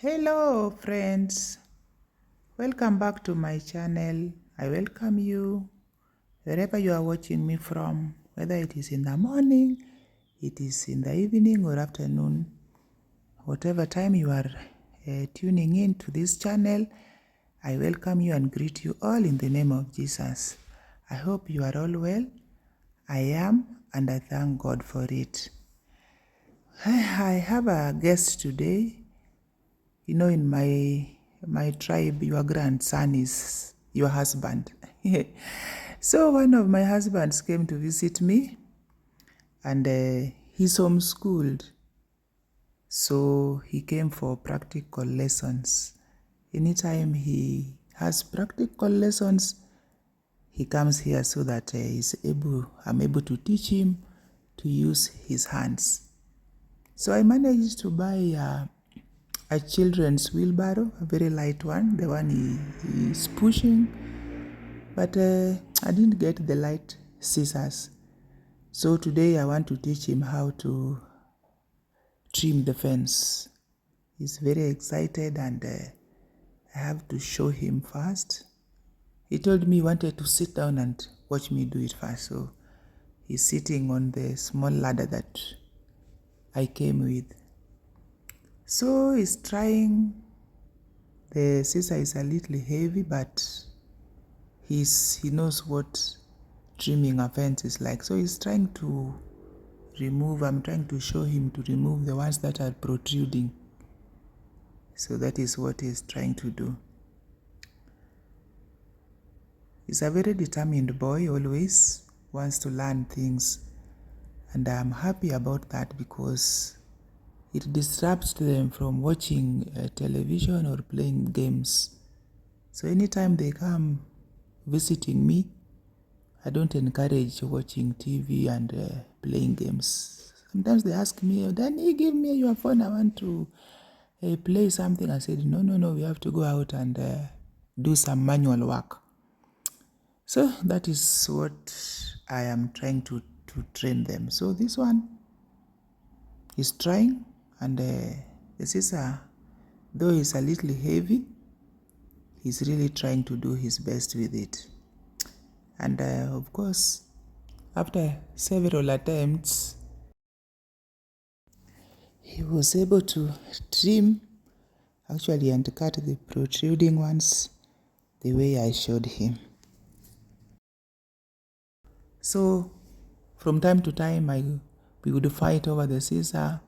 Hello friends, welcome back to my channel. I welcome you wherever you are watching me from, whether it is in the morning, it is in the evening or afternoon, whatever time you are tuning in to this channel. I welcome you and greet you all in the name of Jesus. I hope you are all well. I am, and I thank God for it. I have a guest today. You know, in my tribe, your grandson is your husband. So one of my husbands came to visit me, and he's homeschooled. So he came for practical lessons. Anytime he has practical lessons, he comes here so that I'm able to teach him to use his hands. So I managed to buy a children's wheelbarrow, a very light one, the one he is pushing, but I didn't get the light scissors. So today I want to teach him how to trim the fence. He's very excited, and I have to show him first. He told me he wanted to sit down and watch me do it first, so he's sitting on the small ladder that I came with. So he's trying. The scissor is a little heavy, but he knows what trimming a fence is like. So he's trying to I'm trying to show him to remove the ones that are protruding. So that is what he's trying to do. He's a very determined boy, always wants to learn things. And I'm happy about that because it disrupts them from watching television or playing games. So anytime they come visiting me, I don't encourage watching TV and playing games. Sometimes they ask me, Danny, give me your phone, I want to play something. I said, no, we have to go out and do some manual work. So that is what I am trying to train them. So this one is trying, and the scissor, though it's a little heavy, he's really trying to do his best with it. And of course, after several attempts, he was able to trim actually and cut the protruding ones the way I showed him. So from time to time, we would fight over the scissor.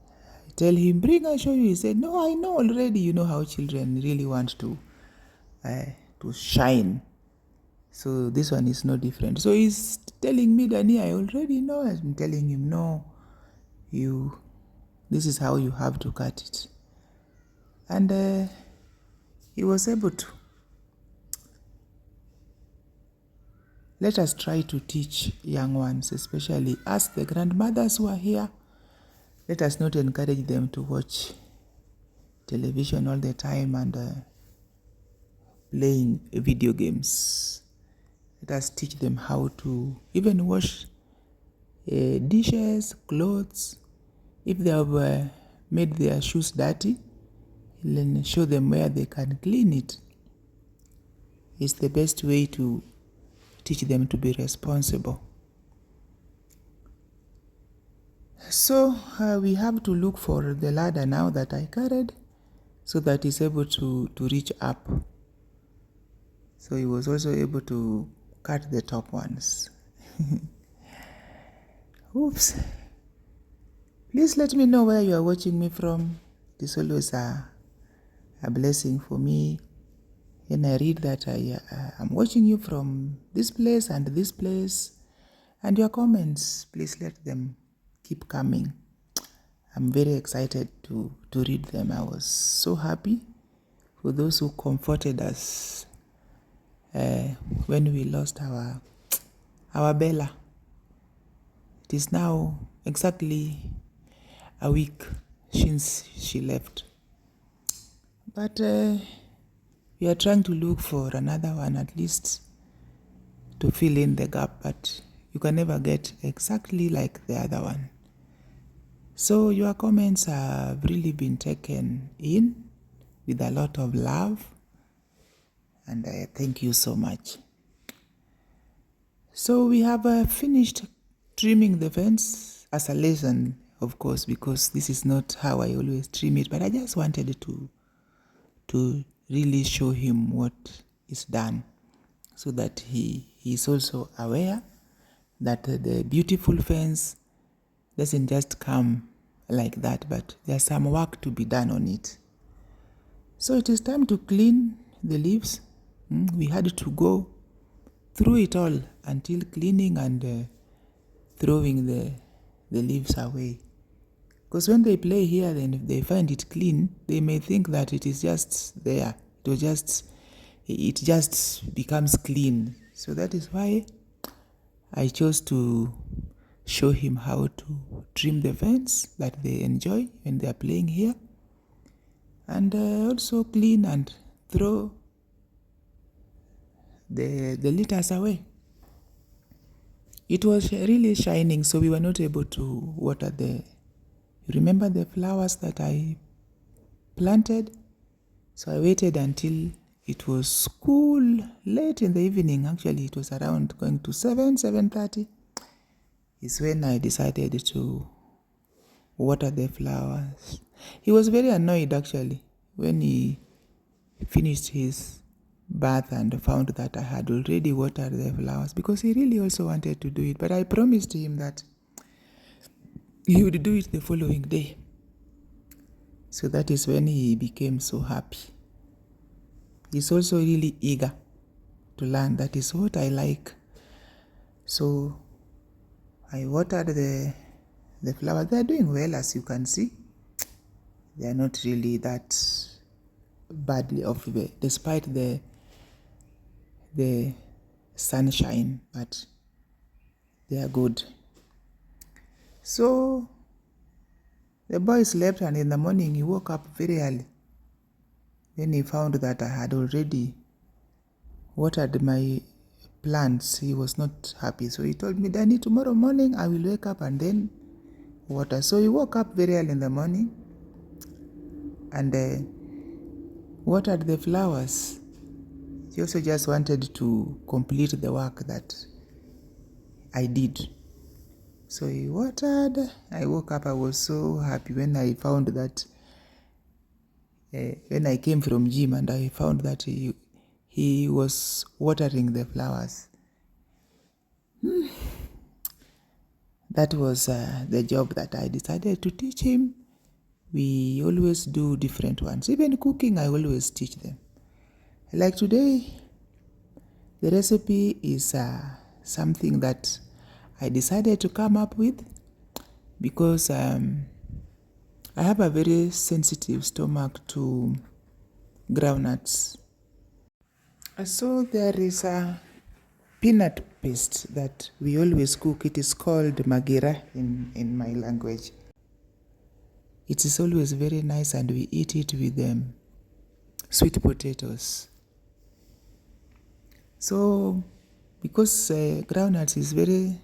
I tell him, bring, I show you. He said, no, I know already. You know how children really want to shine. So this one is no different. So he's telling me, Danny, I already know. I'm telling him, no, this is how you have to cut it. And he was able to. Let us try to teach young ones, especially us, the grandmothers who are here. Let us not encourage them to watch television all the time and playing video games. Let us teach them how to even wash dishes, clothes. If they have made their shoes dirty, then show them where they can clean it. It's the best way to teach them to be responsible. So we have to look for the ladder now that I carried so that he's able to reach up. So he was also able to cut the top ones. Oops. Please let me know where you are watching me from. It is always a blessing for me. And I read that I'm watching you from this place and this place. And your comments, please let them keep coming. I'm very excited to read them. I was so happy for those who comforted us when we lost our Bella. It is now exactly a week since she left. But we are trying to look for another one at least to fill in the gap, but you can never get exactly like the other one. So your comments have really been taken in with a lot of love, and I thank you so much. So we have finished trimming the fence as a lesson, of course, because this is not how I always trim it, but I just wanted to really show him what is done, so that he is also aware that the beautiful fence doesn't just come like that, but there's some work to be done on it. So it is time to clean the leaves. We had to go through it all until cleaning and throwing the leaves away. Because when they play here, then if they find it clean, they may think that it is just there. It just becomes clean. So that is why I chose to show him how to trim the fence that they enjoy when they are playing here, and also clean and throw the litters away. It was really shining, so we were not able to water remember the flowers that I planted? So I waited until it was cool, late in the evening. Actually, it was around going to 7:30 is when I decided to water the flowers. He was very annoyed actually when he finished his bath and found that I had already watered the flowers, because he really also wanted to do it, but I promised him that he would do it the following day. So that is when he became so happy. He's also really eager to learn. That is what I like. So I watered the flowers. They are doing well, as you can see. They are not really that badly off, despite the sunshine, but they are good. So the boy slept, and in the morning he woke up very early. Then he found that I had already watered my plants. He was not happy, so he told me, Danny, tomorrow morning I will wake up and then water. So he woke up very early in the morning and watered the flowers. He also just wanted to complete the work that I did. So he watered. I woke up. I was so happy when I found that when I came from gym and I found that he was watering the flowers. That was the job that I decided to teach him. We always do different ones. Even cooking, I always teach them. Like today, the recipe is something that I decided to come up with because I have a very sensitive stomach to groundnuts. So there is a peanut paste that we always cook. It is called magira in my language. It is always very nice, and we eat it with sweet potatoes. So because groundnuts is very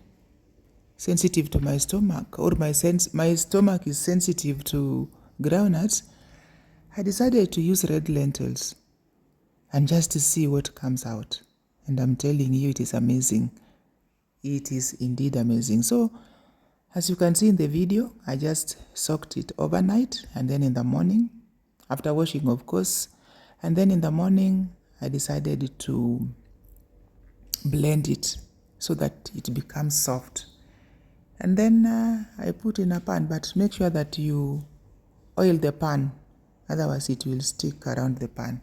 sensitive to my stomach, or my stomach is sensitive to groundnuts, I decided to use red lentils and just to see what comes out. And I'm telling you, it is amazing. It is indeed amazing. So as you can see in the video, I just soaked it overnight, and then in the morning, after washing of course, and then in the morning I decided to blend it so that it becomes soft. And then I put in a pan, but make sure that you oil the pan, otherwise it will stick around the pan.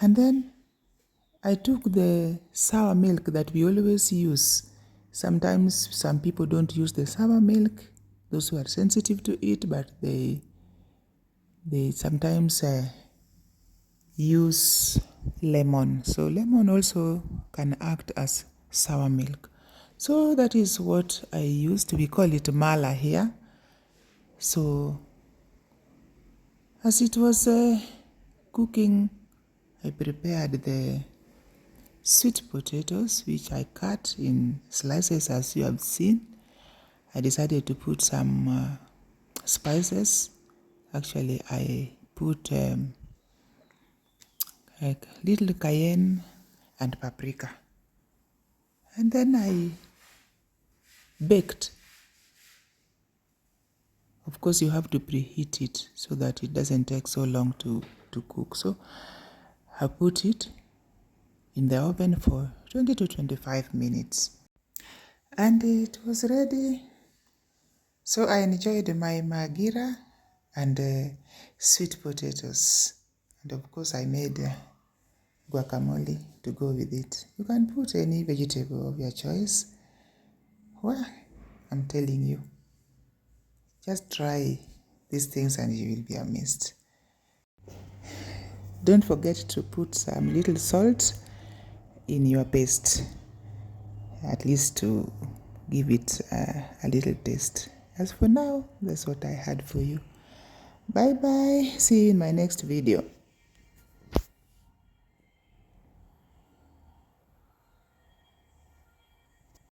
And then I took the sour milk that we always use. Sometimes some people don't use the sour milk, those who are sensitive to it, but they sometimes use lemon. So lemon also can act as sour milk. So that is what I used. We call it mala here. So as it was cooking, I prepared the sweet potatoes, which I cut in slices as you have seen. I decided to put some spices. Actually, I put like little cayenne and paprika. And then I baked. Of course, you have to preheat it so that it doesn't take so long to cook. So I put it in the oven for 20 to 25 minutes. And it was ready. So I enjoyed my magira and sweet potatoes. And of course, I made guacamole to go with it. You can put any vegetable of your choice. Well, I'm telling you, just try these things and you will be amazed. Don't forget to put some little salt in your paste, at least to give it a little taste. As for now, that's what I had for you. Bye bye. See you in my next video.